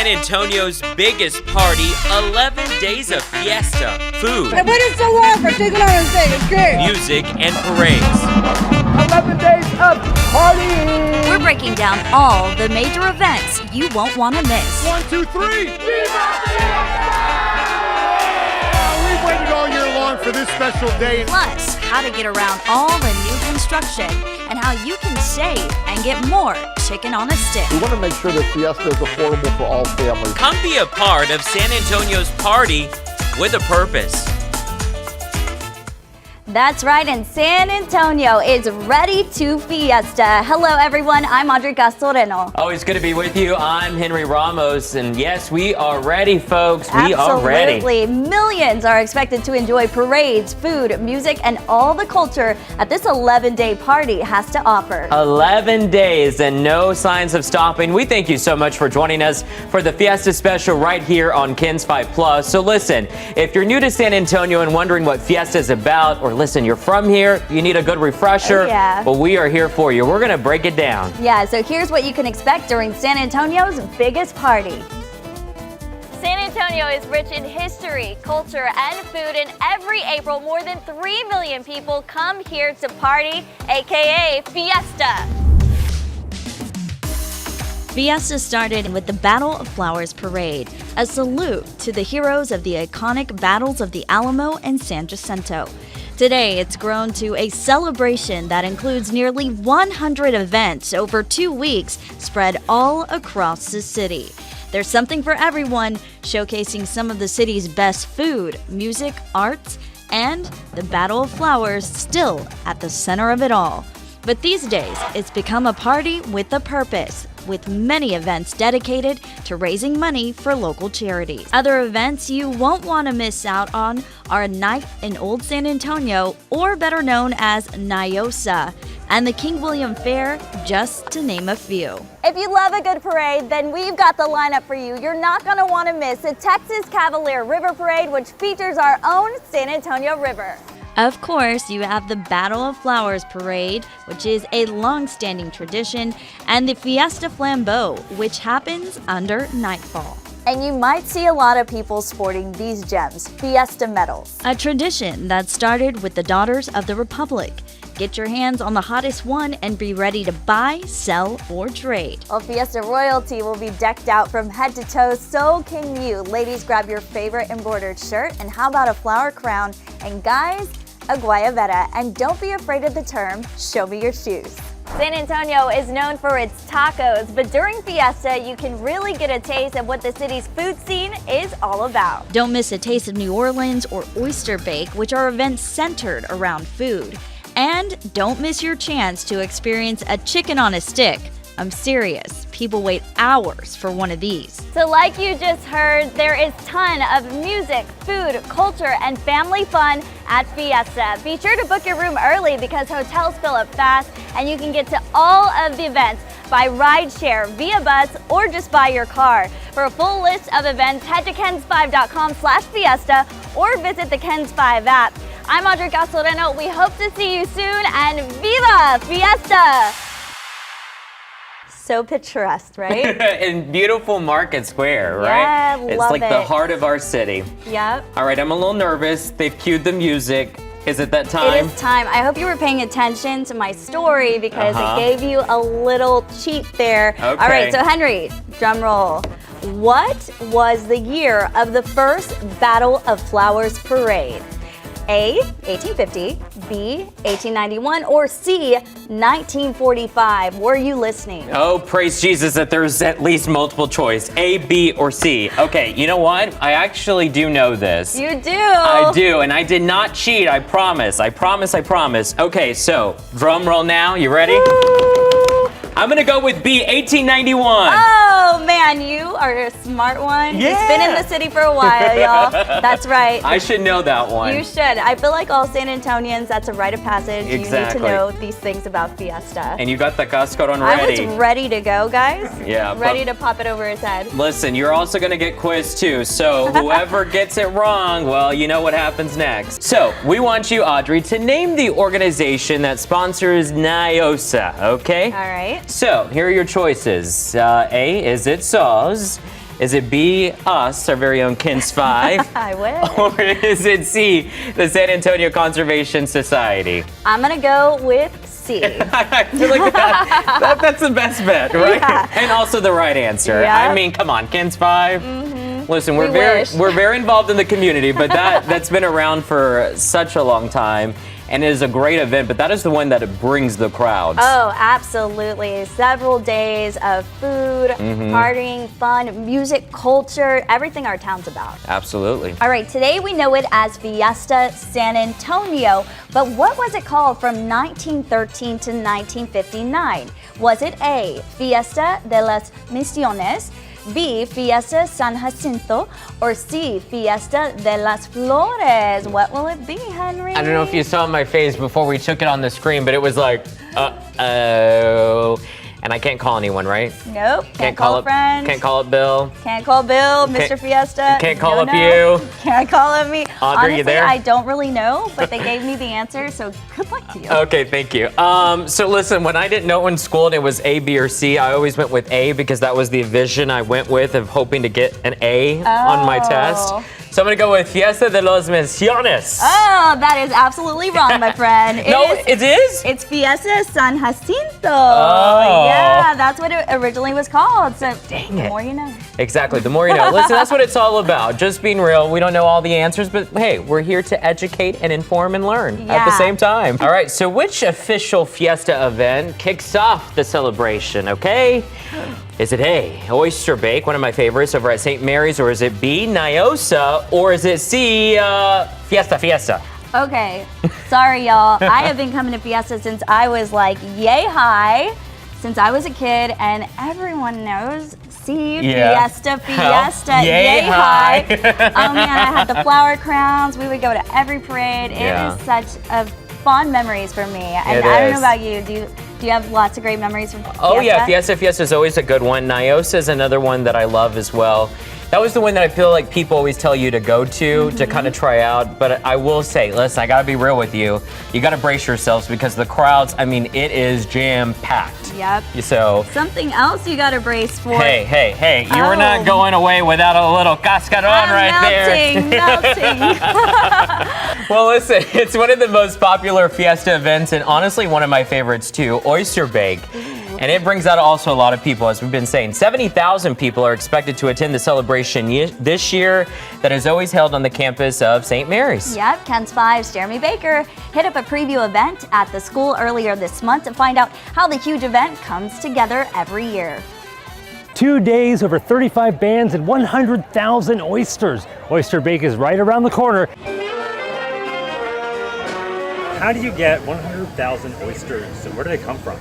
Antonio's biggest party, 11 days of fiesta, food, And when it's so warm for taking on and saying it's great. music, and parades. 11 days of partying! We're breaking down all the major events you won't want to miss. 1, 2, 3! We've waited all year long for this special day. Plus, how to get around all the new construction and how you can save and get more chicken on a stick. We want to make sure that Fiesta is affordable for all families. Come be a part of San Antonio's party with a purpose. That's right, and San Antonio is ready to fiesta. Hello, everyone. I'm Audrey Castoreno. Always good to be with you. I'm Henry Ramos, and yes, we are ready, folks. We are ready. Absolutely. Millions are expected to enjoy parades, food, music, and all the culture that this 11-day party has to offer. 11 days and no signs of stopping. We thank you so much for joining us for the Fiesta special right here on KENS 5 Plus. So listen, if you're new to San Antonio and wondering what Fiesta is about, or listen, you're from here, you need a good refresher, well, we are here for you. We're going to break it down. Yeah, so here's what you can expect during San Antonio's biggest party. San Antonio is rich in history, culture, and food, and every April, more than 3 million people come here to party, aka Fiesta. Fiesta started with the Battle of Flowers Parade, a salute to the heroes of the iconic battles of the Alamo and San Jacinto. Today, it's grown to a celebration that includes nearly 100 events over 2 weeks spread all across the city. There's something for everyone, showcasing some of the city's best food, music, arts, and the Battle of Flowers still at the center of it all. But these days, it's become a party with a purpose, with many events dedicated to raising money for local charities. Other events you won't want to miss out on are a night in Old San Antonio, or better known as Nyosa, and the King William Fair, just to name a few. If you love a good parade, then we've got the lineup for you. You're not going to want to miss the Texas Cavalier River Parade, which features our own San Antonio River. Of course, you have the Battle of Flowers Parade, which is a long-standing tradition, and the Fiesta Flambeau, which happens under nightfall. And you might see a lot of people sporting these gems, Fiesta medals. A tradition that started with the Daughters of the Republic. Get your hands on the hottest one and be ready to buy, sell, or trade. Well, Fiesta royalty will be decked out from head to toe, so can you. Ladies, grab your favorite embroidered shirt, and how about a flower crown? And guys, a guayabera. And don't be afraid of the term, show me your shoes. San Antonio is known for its tacos, but during Fiesta, you can really get a taste of what the city's food scene is all about. Don't miss a taste of New Orleans or Oyster Bake, which are events centered around food. And don't miss your chance to experience a chicken on a stick. I'm serious, people wait hours for one of these. So like you just heard, there is a ton of music, food, culture, and family fun at Fiesta. Be sure to book your room early because hotels fill up fast, and you can get to all of the events by rideshare, via bus, or just by your car. For a full list of events, head to kens5.com/fiesta or visit the KENS 5 app. I'm Audrey Castoreno. We hope to see you soon, and Viva Fiesta! So picturesque, right? In beautiful Market Square, right? Yeah, it's love like it. the heart of our city. Yep. All right, I'm a little nervous. They've cued the music. Is it that time? It is time. I hope you were paying attention to my story because it gave you a little cheat there. Okay. All right, so Henry, drum roll. What was the year of the first Battle of Flowers Parade? A, 1850, B, 1891, or C, 1945. Were you listening? Oh, praise Jesus that there's at least multiple choice. A, B, or C. Okay, you know what? I actually do know this. You do. I do, and I did not cheat. I promise. I promise. I promise. Okay, so drum roll now. You ready? I'm gonna go with B, 1891. Oh man, you are a smart one. Yeah. It's been in the city for a while, y'all. That's right. I should know that one. You should. I feel like all San Antonians, that's a rite of passage. Exactly. You need to know these things about Fiesta. And you got the Castoreno ready. I was ready to go, guys. Yeah. Ready to pop it over his head. Listen, you're also gonna get quizzed too, so whoever gets it wrong, well, you know what happens next. So, we want you, Audrey, to name the organization that sponsors Nyosa, okay? All right. So, here are your choices. A, is it sauce? Is it B, us, our very own Kins 5? I wish. Or is it C, the San Antonio Conservation Society? I'm gonna go with C. I feel like that's the best bet, right? Yeah. And also the right answer. Yeah. I mean, come on, Kins 5. Listen, we're wish. very involved in the community, but that's been around for such a long time. And it is a great event, but that is the one that brings the crowds. Oh, absolutely. Several days of food, partying, fun, music, culture, everything our town's about. Absolutely. All right, today we know it as Fiesta San Antonio, but what was it called from 1913 to 1959? Was it A, Fiesta de las Misiones, B, Fiesta San Jacinto, or C, Fiesta de las Flores? What will it be, Henry? I don't know if you saw my face before we took it on the screen, but it was like, uh-oh. And I can't call anyone, right? Nope, can't call a friend. Can't call up Bill. Can't call Bill, Mr. Fiesta. Can't call up No. you. Can't call up me. Audrey, Honestly, you there? I don't really know, but they gave me the answer, so good luck to you. Okay, thank you. So listen, when I didn't know in school and it was A, B, or C, I always went with A because that was the vision I went with of hoping to get an A on my test. So I'm gonna go with Fiesta de los Misiones. Oh, that is absolutely wrong, my friend. It is? It's Fiesta San Jacinto. Oh. Yeah, that's what it originally was called. So Dang the it. more you know. Exactly, the more you know. Listen, that's what it's all about. Just being real. We don't know all the answers, but hey, we're here to educate and inform and learn at the Yeah. same time. All right, so which official Fiesta event kicks off the celebration, okay? Is it A, Oyster Bake, one of my favorites over at St. Mary's, or is it B, Nyosa, or is it C, Fiesta? Okay, sorry y'all. I have been coming to Fiesta since I was like yay high, since I was a kid, and everyone knows. See, Yeah. Fiesta, Yay high. Oh man, I had the flower crowns. We would go to every parade. Yeah. It is such a fond memories for me. And It I don't is. know about you. Do you have lots of great memories from Fiesta? Oh yeah, Fiesta is always a good one. Nyosa is another one that I love as well. That was the one that I feel like people always tell you to go to kind of try out. But I will say, listen, I gotta be real with you. You gotta brace yourselves because the crowds, I mean, it is jam-packed. Yep. So, Something else you got to brace for. hey, you were Oh. not going away without a little cascarón right there. Melting. Well, listen, it's one of the most popular Fiesta events and honestly one of my favorites too, Oyster Bake. And it brings out also a lot of people, as we've been saying. 70,000 people are expected to attend the celebration this year that is always held on the campus of St. Mary's. Yep, Ken's 5's Jeremy Baker hit up a preview event at the school earlier this month to find out how the huge event comes together every year. 2 days, over 35 bands, and 100,000 oysters. Oyster Bake is right around the corner. How do you get 100,000 oysters, and where do they come from?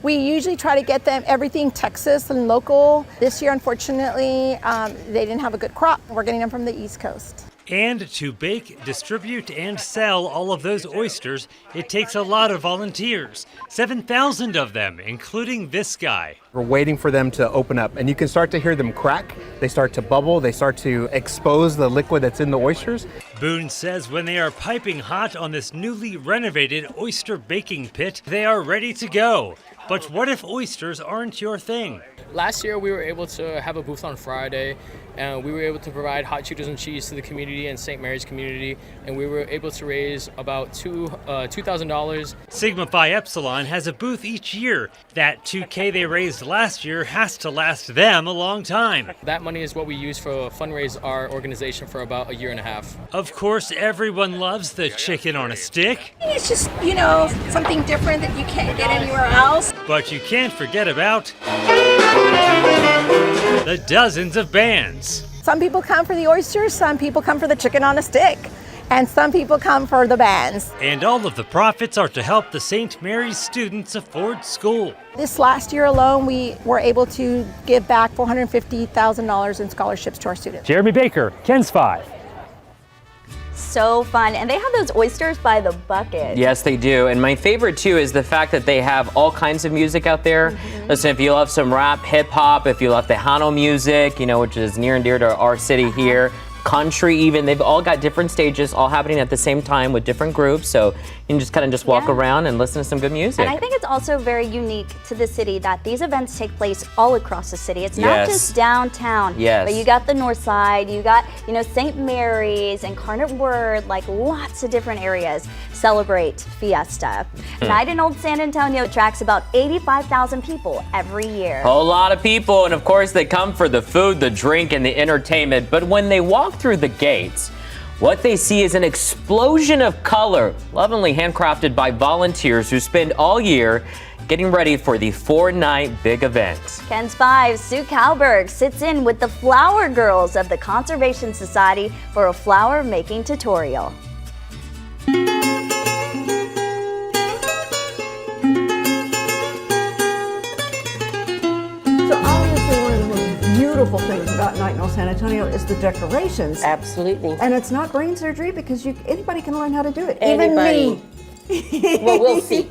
We usually try to get them everything Texas and local. This year, unfortunately, they didn't have a good crop. We're getting them from the East Coast. And to bake, distribute, and sell all of those oysters, it takes a lot of volunteers. 7,000 of them, including this guy. We're waiting for them to open up, and you can start to hear them crack. They start to bubble. They start to expose the liquid that's in the oysters. Boone says when they are piping hot on this newly renovated oyster baking pit, they are ready to go. But what if oysters aren't your thing? Last year, we were able to have a booth on Friday, and we were able to provide hot Cheetos and cheese to the community and St. Mary's community, and we were able to raise about $2,000. Sigma Phi Epsilon has a booth each year. That $2K they raised last year has to last them a long time. That money is what we use for fundraise our organization for about a year and a half. Of course, everyone loves the chicken on a stick, It's just, something different that you can't get anywhere else. but you can't forget about the dozens of bands. Some people come for the oysters, some people come for the chicken on a stick, and some people come for the bands. And all of the profits are to help the St. Mary's students afford school. This last year alone, we were able to give back $450,000 in scholarships to our students. Jeremy Baker, Ken's 5. So fun. And they have those oysters by the bucket. Yes, they do. And my favorite too is the fact that they have all kinds of music out there. Listen, if you love some rap, hip hop, if you love Tejano music, which is near and dear to our city here, country even. They've all got different stages all happening at the same time with different groups. So you can just kind of just walk around and listen to some good music. And I think it's also very unique to the city that these events take place all across the city. It's not just downtown, but you got the north side, you got, you know, St. Mary's, Incarnate Word, like lots of different areas celebrate Fiesta. Night in Old San Antonio attracts about 85,000 people every year. A lot of people, and of course they come for the food, the drink, and the entertainment. But when they walk through the gates, what they see is an explosion of color, lovingly handcrafted by volunteers who spend all year getting ready for the 4-night big event. KENS 5's Sue Kalberg sits in with the Flower Girls of the Conservation Society for a flower making tutorial. Beautiful things about Night in Old San Antonio is the decorations. Absolutely. And it's not brain surgery because anybody can learn how to do it. Anybody. Even me. Well, we'll see.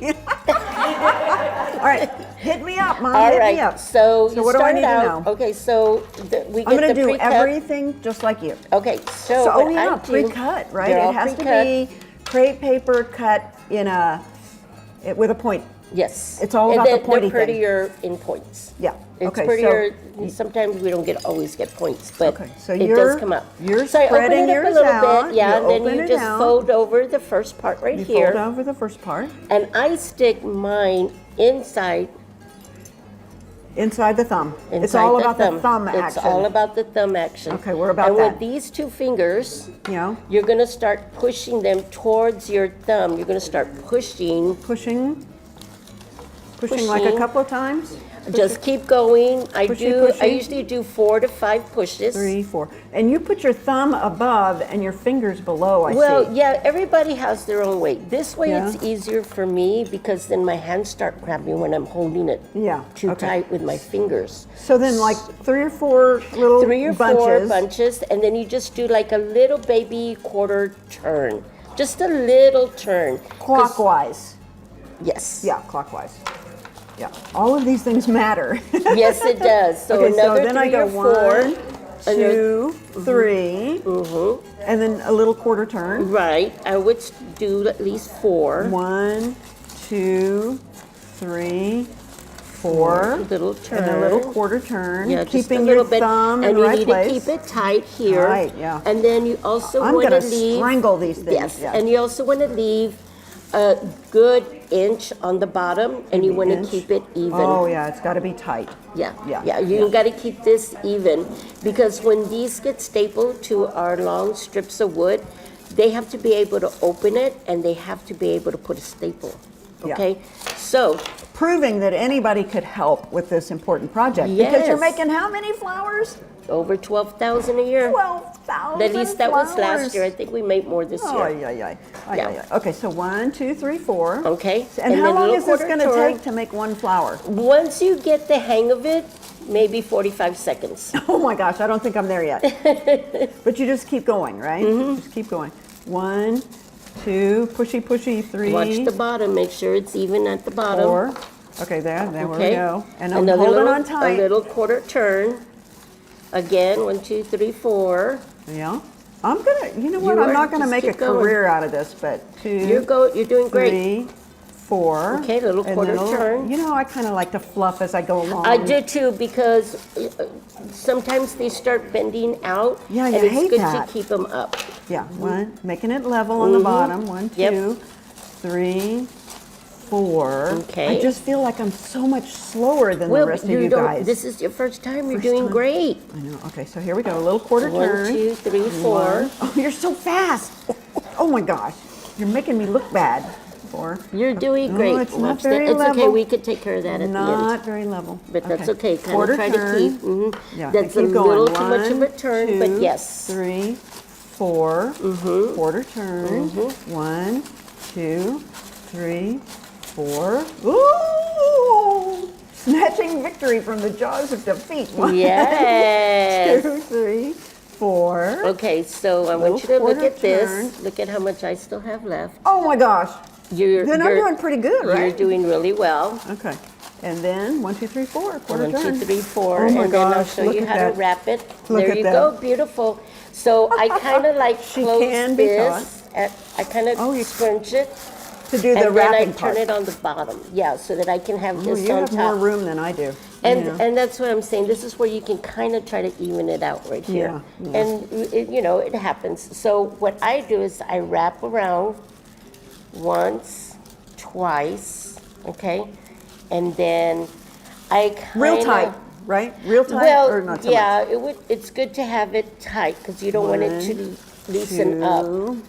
All right, hit me up, Mom. All hit right. me up. So you what do I start need out. to know? Okay, so we get I'm going to the do pre-cut. everything just like you. Okay, so oh what yeah, I do, pre-cut, right? they're all It has pre-cut. to be crepe paper cut with a point. Yes. It's all about the pointy they're thing. prettier in points. Yeah. It's okay, prettier. Sometimes we don't always get points, but so it does come up. You're so I open spreading it up yours a little out. bit, yeah, and then open you it just out. fold over the first part right You here. fold over the first part. And I stick mine inside the thumb. It's inside all the about the thumb action. It's all about the thumb action. Okay, we're about and that. with these two fingers, Yeah. you're going to start pushing them towards your thumb. You're going to start pushing. Pushing like a couple of times. Just keep going. I Pushy. usually do 4 to 5 pushes. 3, 4. And you put your thumb above and your fingers below, I Well, see. yeah, everybody has their own way. This way Yeah. it's easier for me because then my hands start cramping when I'm holding it too tight with my fingers. So then like 3 or 4 little 3 or bunches. 4 bunches, and then you just do like a little baby quarter turn. Just a little turn. Clockwise. Yes. Yeah, clockwise. Yeah, all of these things matter. Yes, it does. So okay, another so then 3 I go or 4. 1, 2, 3, and then a little quarter turn. Right. I would do at least 4. 1, 2, 3, 4. Little turn. And a little quarter turn. Yeah, just keeping a little your bit. thumb and in you right need place. to keep it tight here. Right, yeah. And then you also I'm want to gonna leave. strangle these things. Yes. Yeah. And you also want to leave a good inch on the bottom, and you want to keep it even. Oh yeah, it's got to be tight. Yeah. Yeah. You got to keep this even because when these get stapled to our long strips of wood, they have to be able to open it and they have to be able to put a staple. Yeah. Okay. So proving that anybody could help with this important project. Because you're Yes. making how many flowers? over 12,000 a year. 12,000 At least that was flowers. last year. I think we made more this year. Yeah. Okay, so 1, 2, 3, 4. Okay. And how then a long little is this quarter going to turn. take to make one flower? Once you get the hang of it, maybe 45 seconds. Oh my gosh, I don't think I'm there yet. But you just keep going, right? Just keep going. 1, 2, pushy, 3. Watch the bottom. Make sure it's even at the bottom. 4. Okay, there we go. And I'm Another holding little, on tight. A little quarter turn. Again, 1, 2, 3, 4. Yeah. I'm gonna, you know what? I'm not gonna just make a keep going. career out of this, but 2, You're doing great. 3, 4. Okay, little and then quarter a little- turn. You know, I kind of like to fluff as I go along. I do too because sometimes they start bending out. Yeah, and you it's hate good that. to keep them up. Yeah, 1, making it level on the bottom. 1, 2, Yep. 3, 4. Okay. I just feel like I'm so much slower than the rest of you guys. This is your first time. You're First doing time. great. I know. Okay, so here we go. A little quarter 1, turn. 2, 3, 4. 1. Oh, you're so fast. Oh my gosh. You're making me look bad. 4. You're doing great. Oh, it's not Watch that. very It's level. okay. We could take care of that at the end. Not very level. But that's okay. Kind Quarter of try turn. to keep. Yeah, That's a keep going. little too much of a 1, turn, 2, but yes. 3, 4. Quarter turn. 1, 2, 3, 4. Ooh! Snatching victory from the jaws of defeat. 1, Yes. 2, 3, 4. Okay, so I want you to Little look at quarter this. turn. Look at how much I still have left. Oh my gosh. Then I'm doing pretty good, right? You're doing really well. Okay. And then 1, 2, 3, 4, quarter 1, 2, turn. 3, 4, Oh my and then I'll gosh, show look you at how that. to wrap it. Look There at you that. go, beautiful. So I kind of like She close can be this. I kind of Oh, you- scrunch it. To do the And then I wrapping turn part. it on the bottom. Yeah, so that I can have Oh, this you on have more top. room than I do. And Yeah. and that's what I'm saying. This is where you can kind of try to even it out right here. Yeah, yeah. And it happens. So what I do is I wrap around once, twice, okay, and then I kind of Real tight, right? Real tight Well, or not so yeah, much? it's good to have it tight because you don't want it to loosen up. 2.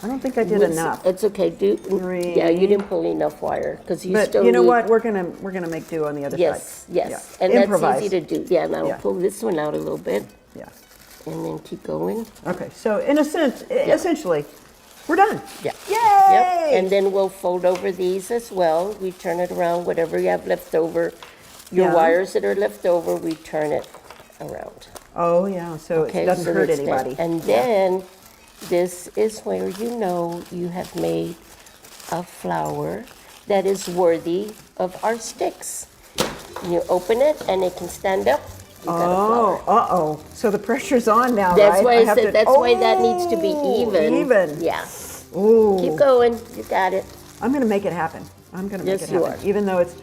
I don't think I did It's- enough. It's okay. 3. Yeah, you didn't pull enough wire because you But still you know need- what? We're gonna make do on the other Yes, side. yes, Yeah. and Improvise. that's easy to do. Yeah, now Yeah. pull this one out a little bit Yeah. and then keep going. Okay. So in a sense, essentially, we're done. Yeah. Yay! Yep. And then we'll fold over these as well. We turn it around. Whatever you have left over, your Yeah. wires that are left over, we turn it around. Oh yeah. So it doesn't so hurt that's anybody. that. And then this is where you have made a flower that is worthy of our sticks. You open it and it can stand up. You got a flower. Uh-oh. So the pressure's on now, That's right? why I have said to- that's why that needs to be even. Even. Yeah. Ooh. Keep going. You got it. I'm gonna make it happen. I'm gonna make Yes, it you happen. are. Even though it's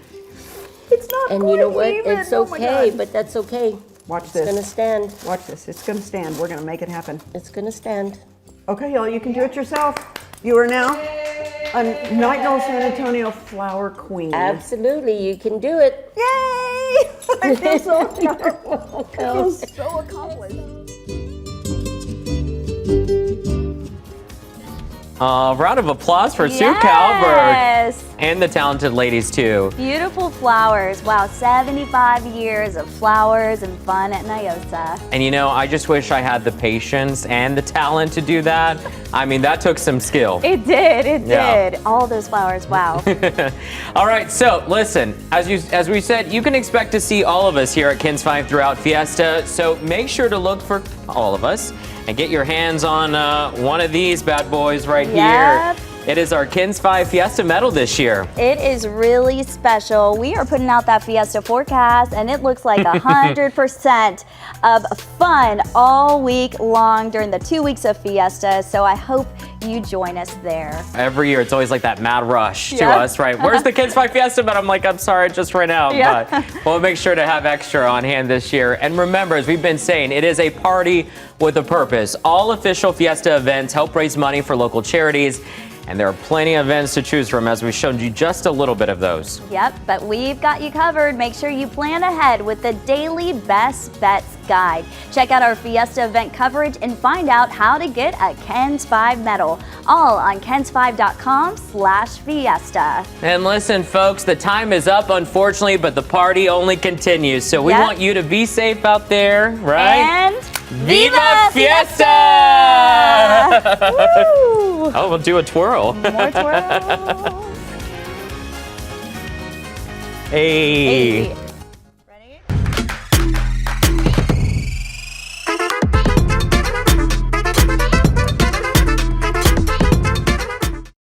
not And quite you know what? even. It's Oh my okay, God. but that's okay. Watch It's this. gonna stand. Watch this. It's gonna stand. We're gonna make it happen. It's gonna stand. Okay, y'all, you can do it yourself. You are now a Nightingale San Antonio flower queen. Absolutely, you can do it. Yay! I feel so I feel Welcome. so accomplished. Round of applause for Sue Yes. Calvert and the talented ladies too. Beautiful flowers. Wow, 75 years of flowers and fun at Nyosa. And I just wish I had the patience and the talent to do that. I mean, that took some skill. It did, Yeah. did. All those flowers, wow. All right, so listen, as we said, you can expect to see all of us here at Kins 5 throughout Fiesta, so make sure to look for all of us and get your hands on one of these bad boys right Yep. here. It is our Kins 5 Fiesta medal this year. It is really special. We are putting out that Fiesta forecast, and it looks like 100% of fun all week long during the 2 weeks of Fiesta. So I hope you join us there. Every year, it's always like that mad rush to Yeah. us, right? Where's the Kins 5 Fiesta medal? I'm like, I'm sorry, it just ran out. Yeah. But we'll make sure to have extra on hand this year. And remember, as we've been saying, it is a party with a purpose. All official Fiesta events help raise money for local charities. And there are plenty of events to choose from, as we showed you just a little bit of those. Yep, but we've got you covered. Make sure you plan ahead with the Daily Best Bets Guide. Check out our Fiesta event coverage and find out how to get a Kins 5 medal. All on kins5.com/fiesta. And listen, folks, the time is up, unfortunately, but the party only continues. So we Yep. want you to be safe out there, right? And Viva Fiesta! Woo! Oh, we'll do a twirl. More twirls. Hey. Hey.